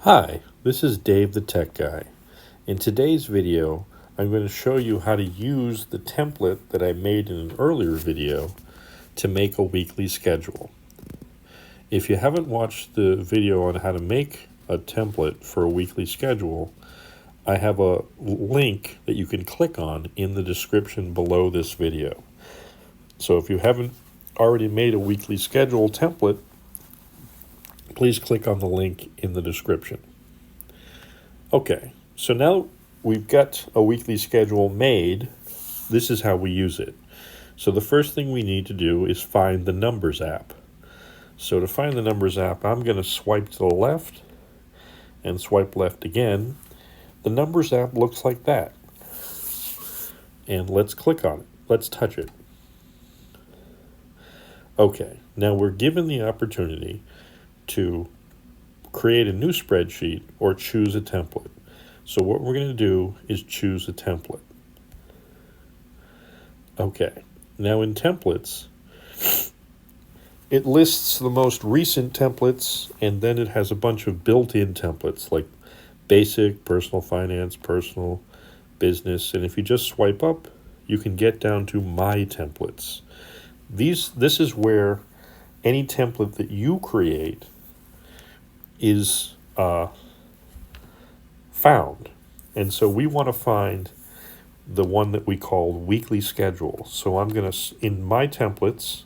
Hi, this is Dave the Tech Guy. In today's video, I'm going to show you how to use the template that I made in an earlier video to make a weekly schedule. If you haven't watched the video on how to make a template for a weekly schedule, I have a link that you can click on in the description below this video. So if you haven't already made a weekly schedule template, please click on the link in the description. Okay, so now we've got a weekly schedule made. This is how we use it. So the first thing we need to do is find the Numbers app. So to find the Numbers app, I'm going to swipe to the left and swipe left again. The Numbers app looks like that. And let's click on it. Let's touch it. Okay, now we're given the opportunity to create a new spreadsheet or choose a template. So what we're going to do is choose a template. Okay, now in templates, it lists the most recent templates, and then it has a bunch of built-in templates like basic, personal finance, personal, business, and if you just swipe up, you can get down to My Templates. This is where any template that you create is found. And so we want to find the one that we call weekly schedule. So I'm going to, in My Templates,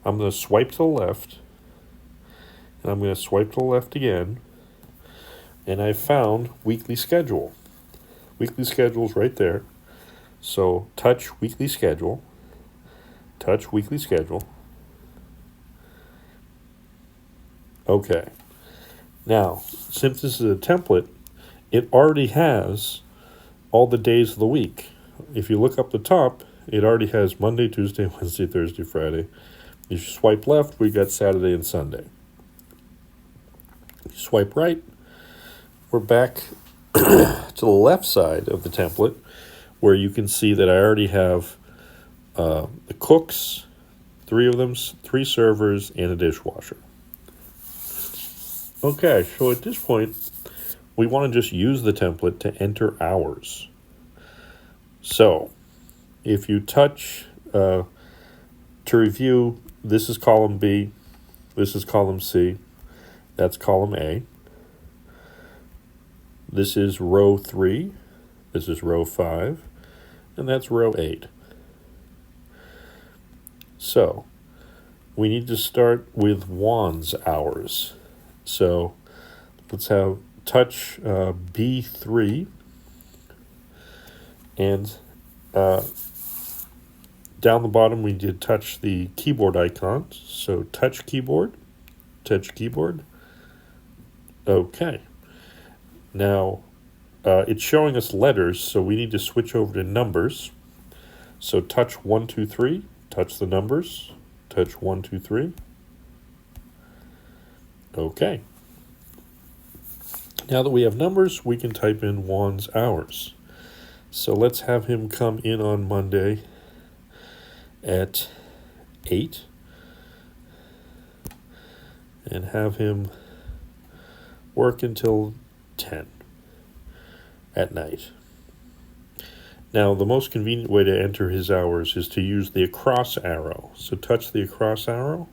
I'm going to swipe to the left, and I'm going to swipe to the left again, and I found weekly schedule. Weekly schedule's right there. So touch weekly schedule, touch weekly schedule. Okay. Now, since this is a template, it already has all the days of the week. If you look up the top, it already has Monday, Tuesday, Wednesday, Thursday, Friday. If you swipe left, we got Saturday and Sunday. If you swipe right, we're back to the left side of the template, where you can see that I already have the cooks, 3 of them, 3 servers, and a dishwasher. Okay, so at this point, we want to just use the template to enter hours. So, if you touch to review, this is column B, this is column C, that's column A. This is row 3, this is row 5, and that's row 8. So, we need to start with Juan's hours. So, let's have touch B3, and down the bottom we did touch the keyboard icon. So touch keyboard, touch keyboard. Okay. Now it's showing us letters, so we need to switch over to numbers. So touch 1, 2, 3, touch the numbers, touch 1, 2, 3. Okay. Now that we have numbers, we can type in Juan's hours. So let's have him come in on Monday at 8 and have him work until 10 at night. Now, the most convenient way to enter his hours is to use the across arrow. So touch the across arrow.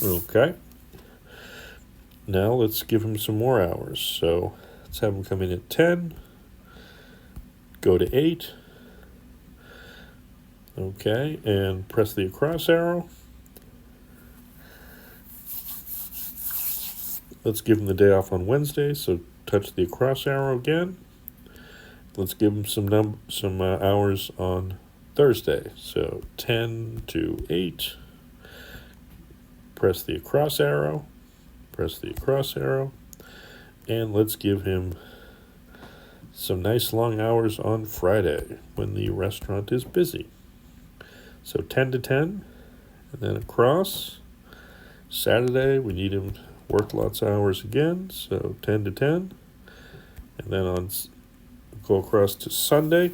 Okay. Now let's give him some more hours. So let's have him come in at 10. Go to 8. Okay, and press the across arrow. Let's give him the day off on Wednesday, so touch the across arrow again. Let's give him some hours on Thursday. So 10 to 8. Press the across arrow. Press the across arrow. And let's give him some nice long hours on Friday when the restaurant is busy. So 10 to 10, and then across. Saturday, we need him to work lots of hours again, so 10 to 10. And then go across to Sunday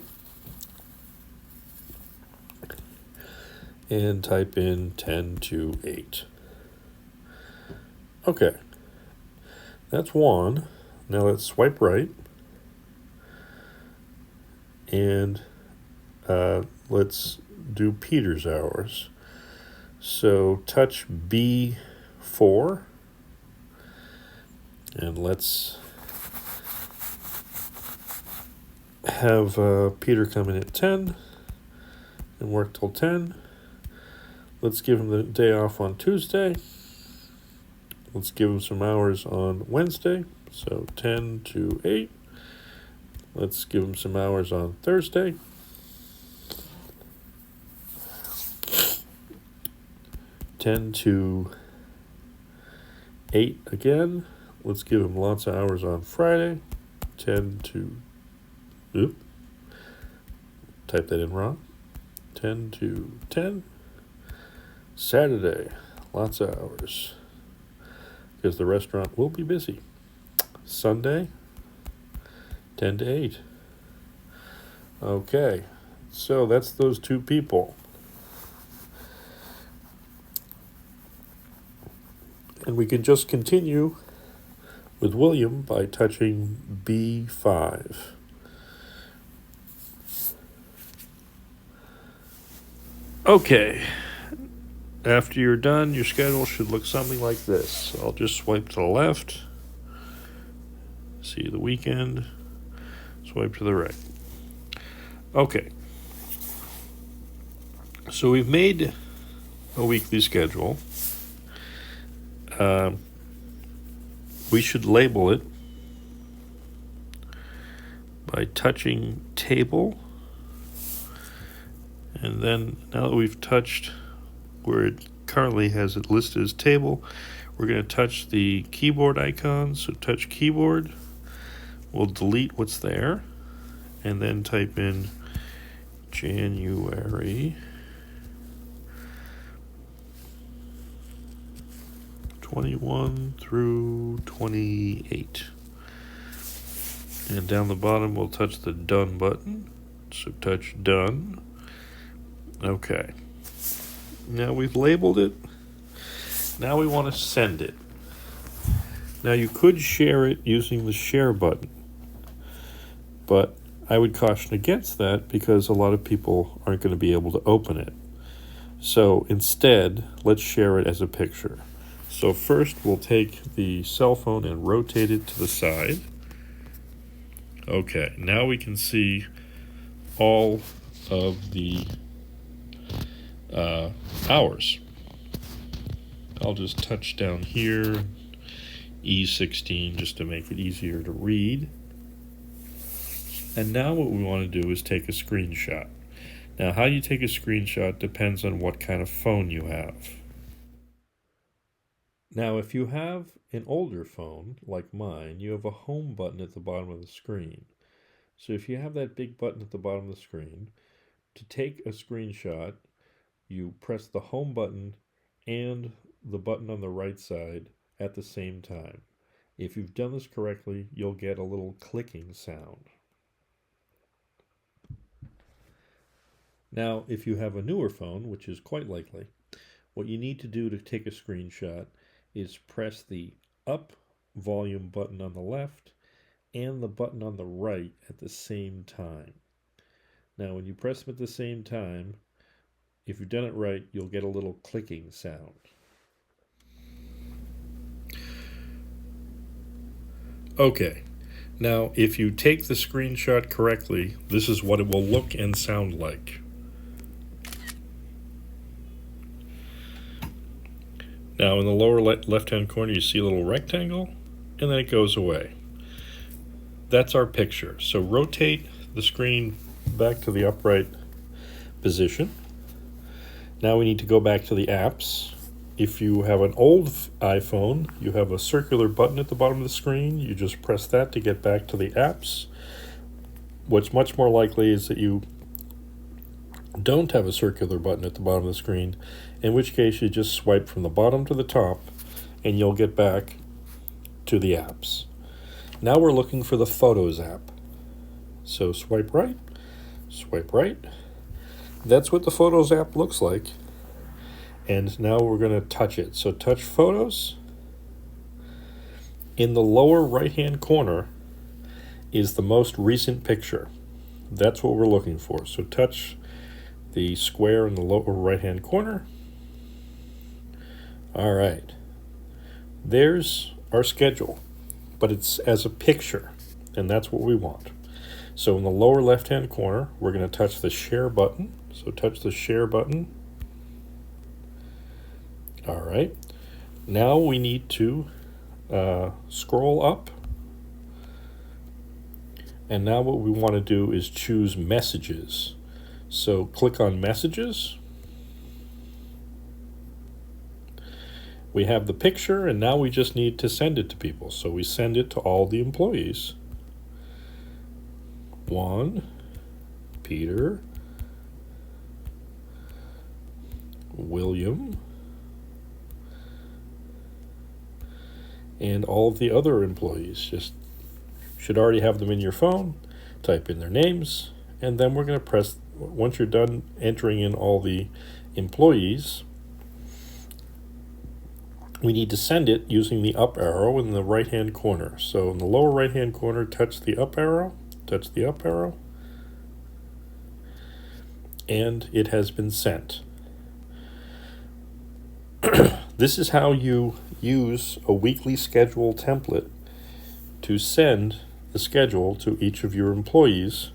and type in 10 to 8. Okay. That's one. Now let's swipe right. And let's do Peter's hours. So touch B4. And let's have Peter come in at 10 and work till 10. Let's give him the day off on Tuesday. Let's give him some hours on Wednesday. So 10 to 8. Let's give him some hours on Thursday. Ten to 8 again. Let's give him lots of hours on Friday. 10 to... Oop. Type that in wrong. 10 to 10. Saturday. Lots of hours. Because the restaurant will be busy. Sunday. 10 to 8. Okay. So that's those two people. And we can just continue with William by touching B5. Okay. After you're done, your schedule should look something like this. I'll just swipe to the left. See the weekend. Swipe to the right. Okay. So we've made a weekly schedule. We should label it by touching table, and then now that we've touched where it currently has it listed as table, we're going to touch the keyboard icon. So touch keyboard, we'll delete what's there, and then type in January 21 through 28. And down the bottom, we'll touch the done button. So touch done. Okay. Now we've labeled it. Now we want to send it. Now you could share it using the share button, but I would caution against that because a lot of people aren't going to be able to open it. So instead, let's share it as a picture. So first, we'll take the cell phone and rotate it to the side. Okay, now we can see all of the hours. I'll just touch down here, E16, just to make it easier to read. And now what we want to do is take a screenshot. Now, how you take a screenshot depends on what kind of phone you have. Now, if you have an older phone, like mine, you have a home button at the bottom of the screen. So if you have that big button at the bottom of the screen, to take a screenshot, you press the home button and the button on the right side at the same time. If you've done this correctly, you'll get a little clicking sound. Now, if you have a newer phone, which is quite likely, what you need to do to take a screenshot is press the up volume button on the left and the button on the right at the same time. Now, when you press them at the same time, if you've done it right, you'll get a little clicking sound. Okay, now if you take the screenshot correctly, this is what it will look and sound like. Now in the lower left-hand corner, you see a little rectangle, and then it goes away. That's our picture. So rotate the screen back to the upright position. Now we need to go back to the apps. If you have an old iPhone, you have a circular button at the bottom of the screen. You just press that to get back to the apps. What's much more likely is that you don't have a circular button at the bottom of the screen, in which case you just swipe from the bottom to the top and you'll get back to the apps. Now we're looking for the Photos app. So swipe right. That's what the Photos app looks like. And now we're going to touch it. So touch Photos. In the lower right-hand corner is the most recent picture. That's what we're looking for. So touch the square in the lower right-hand corner. All right. There's our schedule, but it's as a picture, and that's what we want. So in the lower left-hand corner, we're going to touch the share button. So touch the share button. All right. Now we need to scroll up. And now what we want to do is choose messages. So click on messages. We have the picture, and now we just need to send it to people. So we send it to all the employees. 1, Peter, William, and all of the other employees. Just should already have them in your phone. Type in their names, and then we're going to press, once you're done entering in all the employees, we need to send it using the up arrow in the right-hand corner. So in the lower right-hand corner, touch the up arrow, and it has been sent. This is how you use a weekly schedule template to send the schedule to each of your employees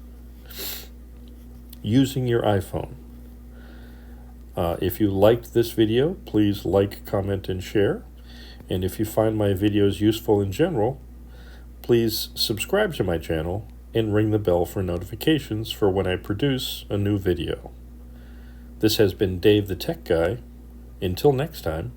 using your iPhone. If you liked this video, please like, comment, and share. And if you find my videos useful in general, please subscribe to my channel and ring the bell for notifications for when I produce a new video. This has been Dave the Tech Guy. Until next time.